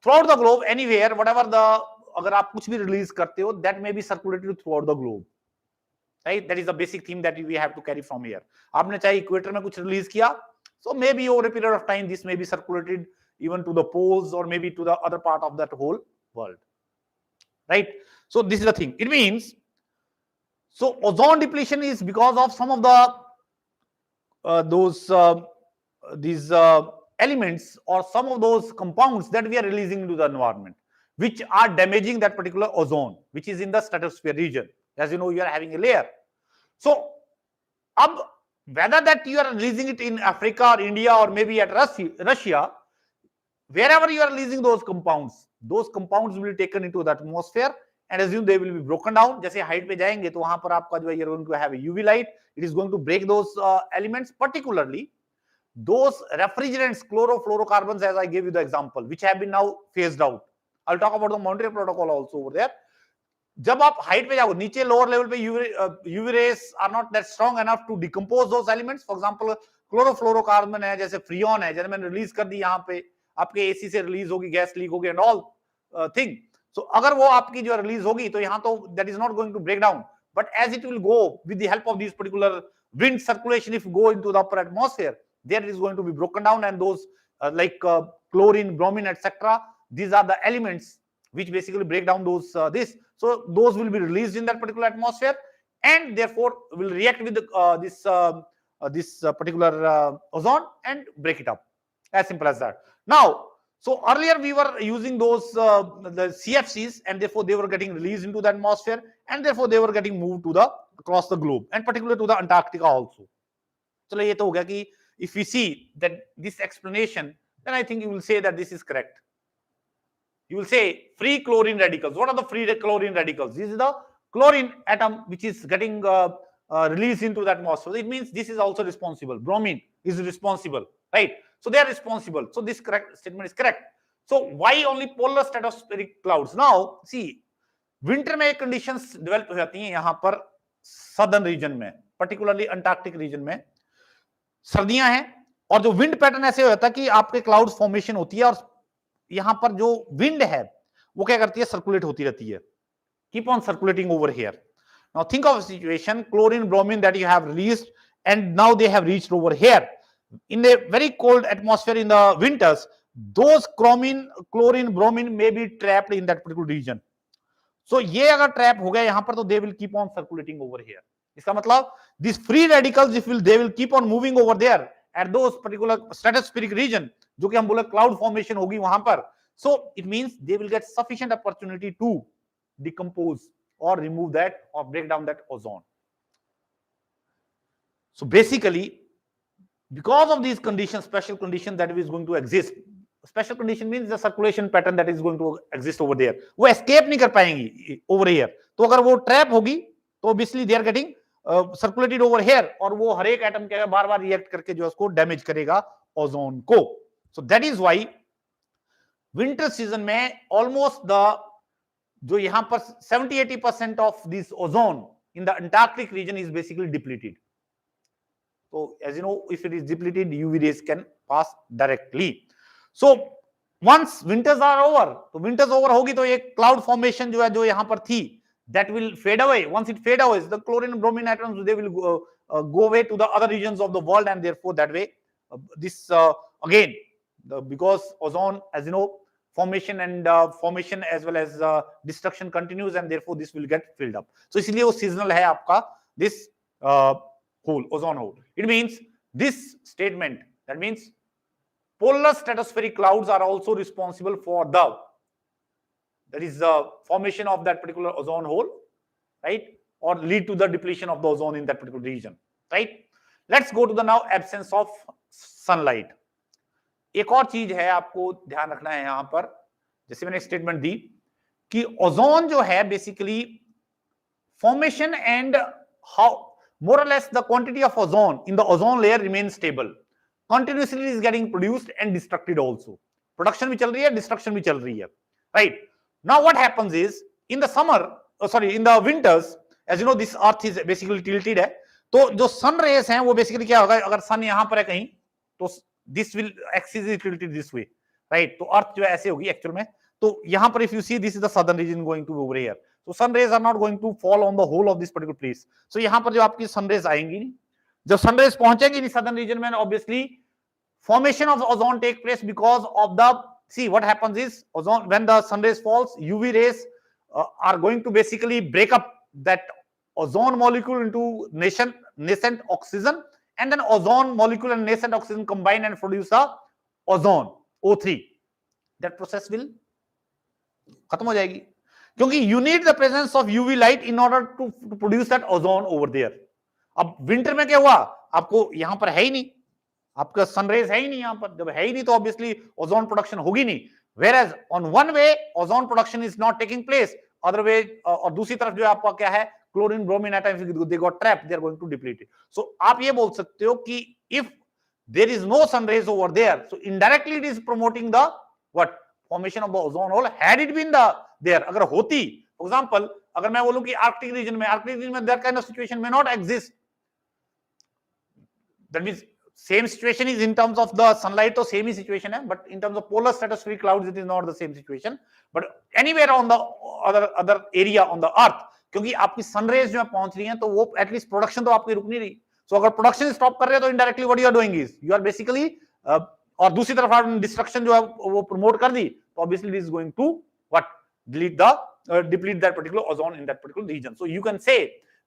throughout the globe, anywhere, whatever the अगर आप कुछ भी release करते हो, that may be circulated throughout the globe, right? That is the basic theme that we have to carry from here. आपने चाहे equator में कुछ release किया, so maybe over a period of time this may be circulated even to the poles or maybe to the other part of that whole world, right? So this is the thing. It means, so ozone depletion is because of some of the these elements or some of those compounds that we are releasing into the environment, which are damaging that particular ozone, which is in the stratosphere region. As you know, you are having a layer. So, whether that you are releasing it in Africa or India or maybe at Russia, wherever you are releasing those compounds will be taken into the atmosphere and assume they will be broken down. जैसे height पे जाएंगे तो वहां पर आपका जो है you're going to have a UV light. It is going to break those elements, particularly those refrigerants, chlorofluorocarbons, as I gave you the example, which have been now phased out. I'll talk about the Montreal Protocol also over there. जब आप height पे जाओगे, नीचे lower level पे UV rays are not that strong enough to decompose those elements. For example chlorofluorocarbon है, जैसे freon है, जैसे मैंने रिलीज कर दी यहाँ पे, आपके एसी से रिलीज होगी, गैस लीक होगी एंड ऑल थिंग. सो अगर वो आपकी जो रिलीज होगी तो यहाँ तो that is not going to break down, but as it will go with the help of this particular wind circulation, if you go into the upper atmosphere, there it is going to be broken down, and those like chlorine, bromine, etc., these are the elements which basically break down those this. So those will be released in that particular atmosphere, and therefore will react with this particular ozone and break it up. As simple as that. Now, so earlier we were using those the CFCs, and therefore they were getting released into the atmosphere, and therefore they were getting moved to the across the globe, and particularly to the Antarctica also. So ये तो हो गया कि if we see that this explanation, then I think you will say that this is correct. You will say free chlorine radicals. What are the free chlorine radicals? This is the chlorine atom which is getting released into the atmosphere. It means this is also responsible. Bromine is responsible, right? So they are responsible. So this correct statement is correct. So why only polar stratospheric clouds? Now see, winter में conditions develop हो जाती हैं यहाँ पर southern region में, particularly Antarctic region में सर्दियां हैं, और जो विंड पैटर्न ऐसे हो जाता है कि आपके क्लाउड फॉर्मेशन होती है, और यहां पर जो विंड है वो क्या करती है, सर्कुलेट होती रहती है, keep on circulating over here. Now think of a situation, chlorine bromine that you have released and now they have reached over here in a very cold atmosphere in the winters. Those chlorine bromine may be trapped in that particular region. So ये अगर trap हो गया यहां पर तो they will keep on circulating over here. इसका मतलब these free radicals they will keep on moving over there at those particular stratospheric region, जो कि हम बोले cloud formation होगी वहां पर. So it means they will get sufficient opportunity to decompose or remove that or break down that ozone. So basically, because of these conditions, special conditions that is going to exist, special condition means the circulation pattern that is going to exist over there, वो escape नहीं कर पाएंगी over here. तो अगर वो trap होगी तो obviously they are getting circulated over here, और वो हर एक एटम के बार बार रिएक्ट करके जो उसको डैमेज करेगा ओजोन को. So that is why winter season में almost the जो यहाँ पर 70-80% of this ozone in the Antarctic region is basically depleted. So as you know, if it is depleted, UV rays can pass directly. So once winters are over, तो winters over होगी तो ये cloud formation जो है जो यहाँ पर थी, that will fade away. Once it fade away, the chlorine and bromine atoms, they will go away to the other regions of the world, and therefore that way this again because ozone, as you know, formation and formation as well as destruction continues, and therefore this will get filled up. So इसलिए वो seasonal है आपका this hole, ozone hole. It means this statement, that means polar stratospheric clouds are also responsible for that is the formation of that particular ozone hole, right, or lead to the depletion of the ozone in that particular region, right. Let's go to the now absence of sunlight. एक और चीज है आपको ध्यान रखना है यहां पर, जैसे मैंने स्टेटमेंट दी कि ओजोन जो है basically formation and how more or less the quantity of ozone in the ozone layer remains stable. Continuously is getting produced and destructed also. Production भी चल रही है, destruction भी चल रही है, right. Now what happens is in the summer, in the winters, as you know, this earth is basically tilted है, तो जो sun rays हैं वो basically क्या होगा, अगर sun यहाँ पर है कहीं तो this will axis is tilted this way, right. तो earth जो है ऐसे होगी actual में, तो यहाँ पर if you see this is the southern region going to over here. So sun rays are not going to fall on the whole of this particular place. So यहाँ पर जो आपकी sun rays आएंगी, जब sun rays पहुंचेंगी नहीं southern region में, obviously formation of ozone take place because of the, see what happens is ozone, when the sun rays falls, UV rays are going to basically break up that ozone molecule into nascent oxygen, and then ozone molecule and nascent oxygen combine and produce a ozone, O3. That process will खत्म हो जाएगी, क्योंकि you need the presence of UV light in order to produce that ozone over there. अब winter में क्या हुआ, आपको यहां पर है ही नहीं, आपका सनरेज है ही नहीं यहां पर, जब है ही नहीं तो ऑब्वियसली ओजोन प्रोडक्शन होगी नहीं. Whereas on one way ozone production is not taking place, other way और दूसरी तरफ जो है आपका क्या है, chlorine bromine atoms they got trapped, they are going to deplete it. So आप ये बोल सकते हो कि if there is no sun rays over there, so indirectly it is promoting the what formation of the ozone hole. Had it been the there, अगर होती, for example अगर मैं बोलूं कि आर्कटिक रीजन में that kind of situation may not exist, that means same situation is in terms of the sunlight, तो same ही situation है, but in terms of polar stratospheric clouds it is not the same situation. But anywhere on the other area on the earth, क्योंकि आपकी sun rays जो है पहुंच रही हैं, तो वो एटलीस्ट प्रोडक्शन तो आपकी रुक नहीं रही. सो अगर प्रोडक्शन स्टॉप कर रहे हैं तो indirectly what you are doing is you are basically, और दूसरी तरफ आपने डिस्ट्रक्शन जो है वो प्रमोट कर दी, तो obviously it is going to what delete the deplete that particular ozone in that particular region. So you can say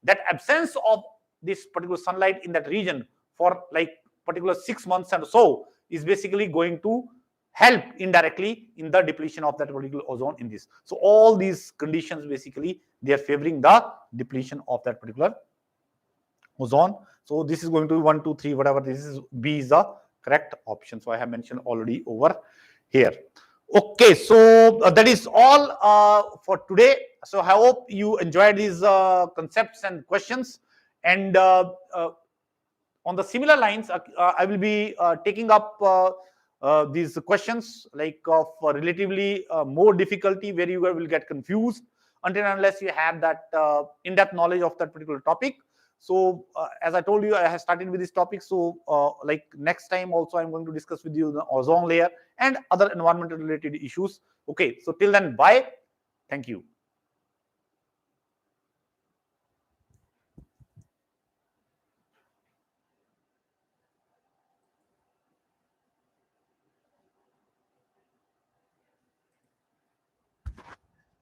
that absence of this particular sunlight in that region for like particular 6 months and so is basically going to help indirectly in the depletion of that particular ozone in this. So all these conditions basically they are favoring the depletion of that particular ozone. So this is going to be 1, 2, 3, whatever. This is B is the correct option. So I have mentioned already over here. Okay, so that is all for today. So I hope you enjoyed these concepts and questions. And on the similar lines, I will be taking up these questions like of relatively more difficulty, where you will get confused until and unless you have that in-depth knowledge of that particular topic. So as I told you, I have started with this topic. So like next time also I'm going to discuss with you the ozone layer and other environmental related issues. Okay, so till then, bye. Thank you.